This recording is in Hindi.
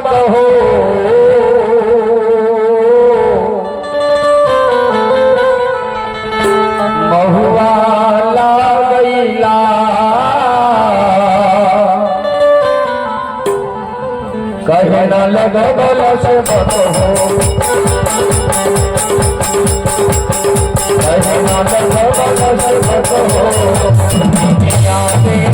मत हो महुआ लागैला कहे न लगल से मत हो कहे न लगल से मत हो दुनिया में